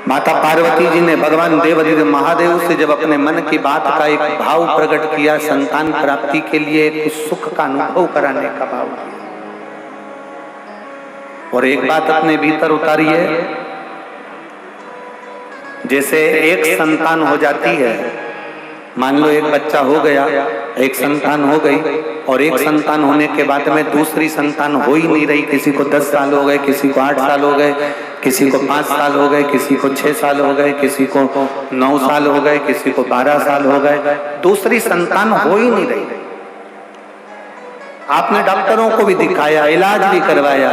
माता पार्वती जी ने भगवान देवाधिदेव महादेव से जब अपने मन की बात का एक भाव प्रकट किया, संतान प्राप्ति के लिए एक सुख का अनुभव कराने का भाव किया, और एक बात अपने भीतर उतारी है, जैसे एक संतान हो जाती है, मान लो एक बच्चा हो गया, एक संतान हो गई, और एक संतान होने के बाद में दूसरी संतान हो ही नहीं रही। किसी को 10 साल हो गए, किसी को 8 साल हो गए, किसी को 5 साल हो गए, किसी को 6 साल हो गए, किसी को 9 साल हो गए, किसी को 12 साल हो गए, दूसरी संतान हो ही नहीं रही। आपने डॉक्टरों को भी दिखाया, इलाज भी करवाया,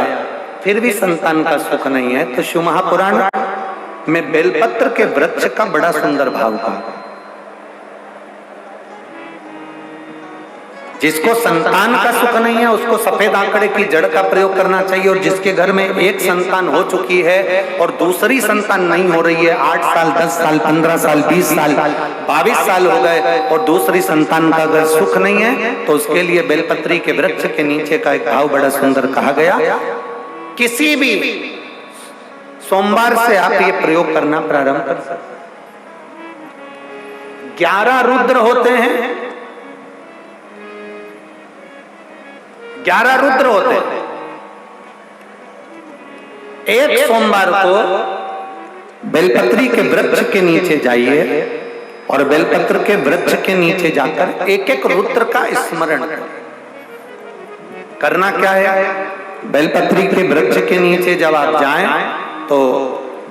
फिर भी संतान का सुख नहीं है। तो शिव महापुराण में बेलपत्र के वृक्ष का बड़ा सुंदर भाव था। जिसको संतान का सुख नहीं है उसको सफेद आंकड़े की जड़ का प्रयोग करना चाहिए, और जिसके घर में एक संतान हो चुकी है और दूसरी संतान नहीं हो रही है, 8 साल 10 साल 15 साल 20 साल 22 साल हो गए और दूसरी संतान का अगर सुख नहीं है, तो उसके लिए बेलपत्री के वृक्ष के नीचे का एक भाव बड़ा सुंदर कहा गया। किसी भी सोमवार से आप ये प्रयोग करना प्रारंभ कर सकते। 11 रुद्र होते हैं, 11 रुद्र होते हैं। एक सोमवार को बेलपत्री के वृक्ष के नीचे जाइए और बेलपत्र के वृक्ष के नीचे जाकर एक एक रुद्र का स्मरण करना। क्या है? बेलपत्री के वृक्ष के नीचे जब आप जाएं तो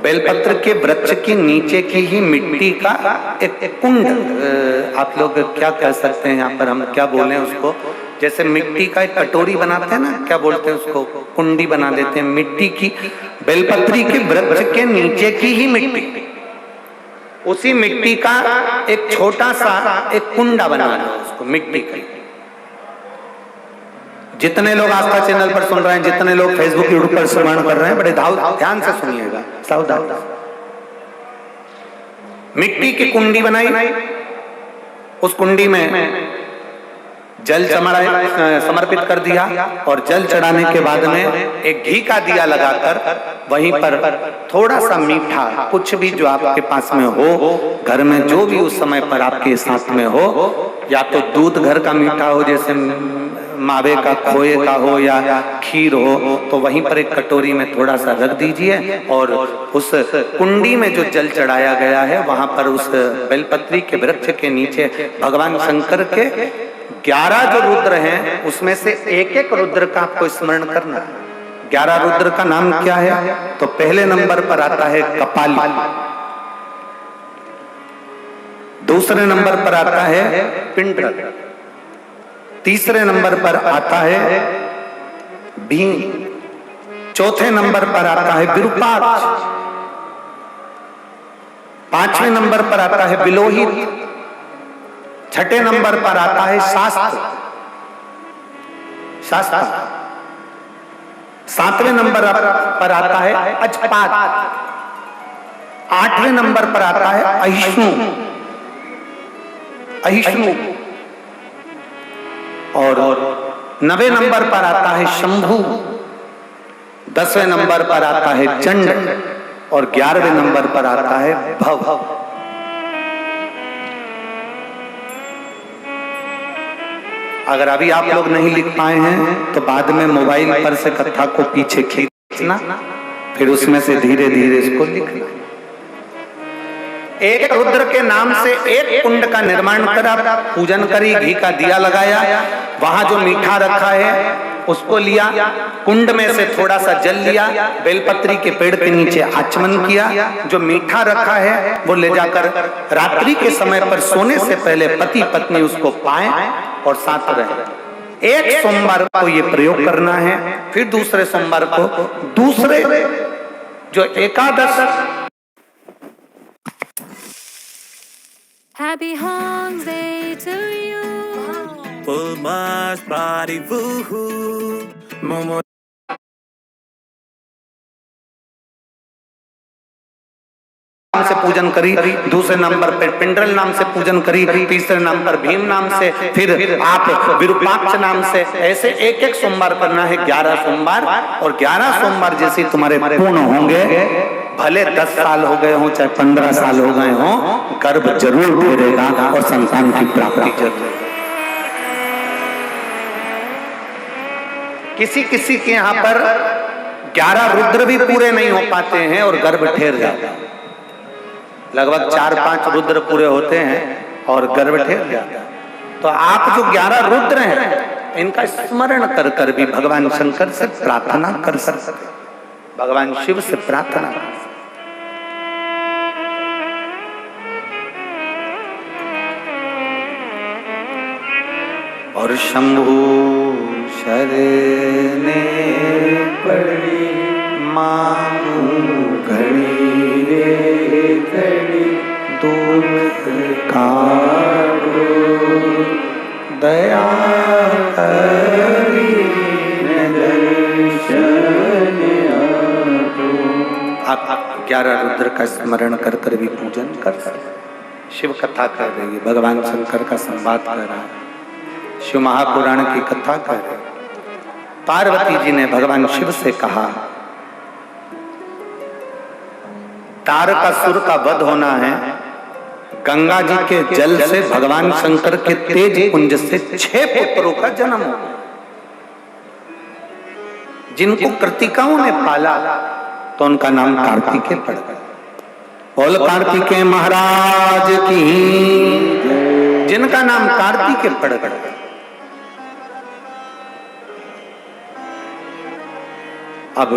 बेलपत्र के वृक्ष के नीचे की ही मिट्टी का एक कुंड, आप लोग क्या कह सकते हैं, यहाँ पर हम क्या बोले उसको, जैसे मिट्टी का एक कटोरी बनाते हैं ना, क्या बोलते हैं उसको, कुंडी बना देते हैं मिट्टी की। बेलपत्री के वृक्ष के नीचे की ही मिट्टी, उसी मिट्टी का एक छोटा सा एक कुंडा बना दो उसको मिट्टी का। जितने लोग आस्था चैनल पर सुन रहे हैं, जितने लोग फेसबुक यूट्यूब पर श्रवण कर रहे हैं, बड़े ध्यान से सुनिएगा, सावधान। मिट्टी की कुंडी बनाई, उस कुंडी में जल समर्पित कर दिया, और जल चढ़ाने के बाद में एक घी का दिया लगाकर वहीं पर थोड़ा सा मीठा, कुछ भी जो आपके पास में हो, घर में जो भी उस समय पर आपके साथ में हो, या तो दूध घर का मीठा हो, जैसे मावे का, खोए का हो, या खीर हो, तो वहीं पर एक कटोरी में थोड़ा सा रख दीजिए, और उस कुंडी में जो जल चढ़ाया गया है वहां पर उस बेलपत्री के वृक्ष के नीचे भगवान शंकर के 11 जो रुद्र हैं उसमें से एक एक रुद्र का आपको स्मरण करना है। 11 रुद्र का नाम क्या है? तो पहले नंबर पर आता है कपाली, दूसरे नंबर पर आता है पिंडर, तीसरे नंबर पर आता है भीम, चौथे नंबर पर आता है विरूपाक्ष, 5वें नंबर पर आता है विलोहित, 6ठे नंबर पर आता है शास्त्र, 7वें नंबर पर आता है अजपात, 8वें नंबर पर आता है अहिष्णु, और 9वें नंबर पर आता है शंभु, 10वें नंबर पर आता है चंड, और 11वें नंबर पर आता है भव। अगर अभी आप लोग नहीं लिख पाए हैं तो बाद में मोबाइल पर से कथा को पीछे खींचना, फिर उसमें से धीरे धीरे इसको लिखना। एक रुद्र के नाम से एक कुंड का निर्माण करा, पूजन करी, घी का दिया लगाया, वहां जो मीठा रखा है उसको लिया, कुंड में से थोड़ा सा जल लिया, बेलपत्री के पेड़ के नीचे आचमन किया, जो मीठा रखा है वो ले जाकर रात्रि के समय पर सोने से पहले पति पत्नी उसको पाएं और साथ रहे। एक सोमवार को ये प्रयोग करना है, फिर दूसरे सोमवार को दूसरे जो एकादश। Happy Hong's Day to you. Full Mars body woohoo. Momo नाम से पूजन करी, दूसरे नंबर पर पिंडरल नाम से पूजन करी, तीसरे नंबर पर भीम नाम से, फिर आप विरूपाक्ष नाम से, ऐसे एक एक सोमवार करना है, 11 सोमवार। और 11 सोमवार जैसे तुम्हारे पूर्ण होंगे, भले 10 साल हो गए हों चाहे 15 साल हो गए हों, गर्भ जरूर घेरेगा और संतान की प्राप्ति जरूर। किसी किसी के यहाँ पर 11 रुद्र भी पूरे नहीं हो पाते हैं और गर्भ ठहर जाता है। लगभग 4-5 रुद्र पूरे होते हैं और गर्भ ठहर जाता है। तो आप जो 11 रुद्र हैं, इनका स्मरण कर कर भी भगवान शंकर से प्रार्थना कर सकते, भगवान शिव से प्रार्थना कर सकते। और शंभु शरणे पड़ी मांगू घड़ी रे घड़ी दुख काटो दया करी दर्शन आप 11 रुद्र का स्मरण कर कर भी पूजन कर सकते। शिव कथा कर रही है, भगवान शंकर का संवाद कर रहा है, शिव महापुराण की कथा कर रहे। पार्वती जी ने भगवान शिव से कहा, तारकासुर का वध होना है, गंगा जी के जल से भगवान शंकर के तेज पुंज से 6 पुत्रों का जन्म हो, जिनको कृतिकाओं ने पाला तो उनका नाम कार्तिकेय पड़ गया। बोल कार्तिकेय महाराज की, जिनका नाम कार्तिकेय पड़ गया। अब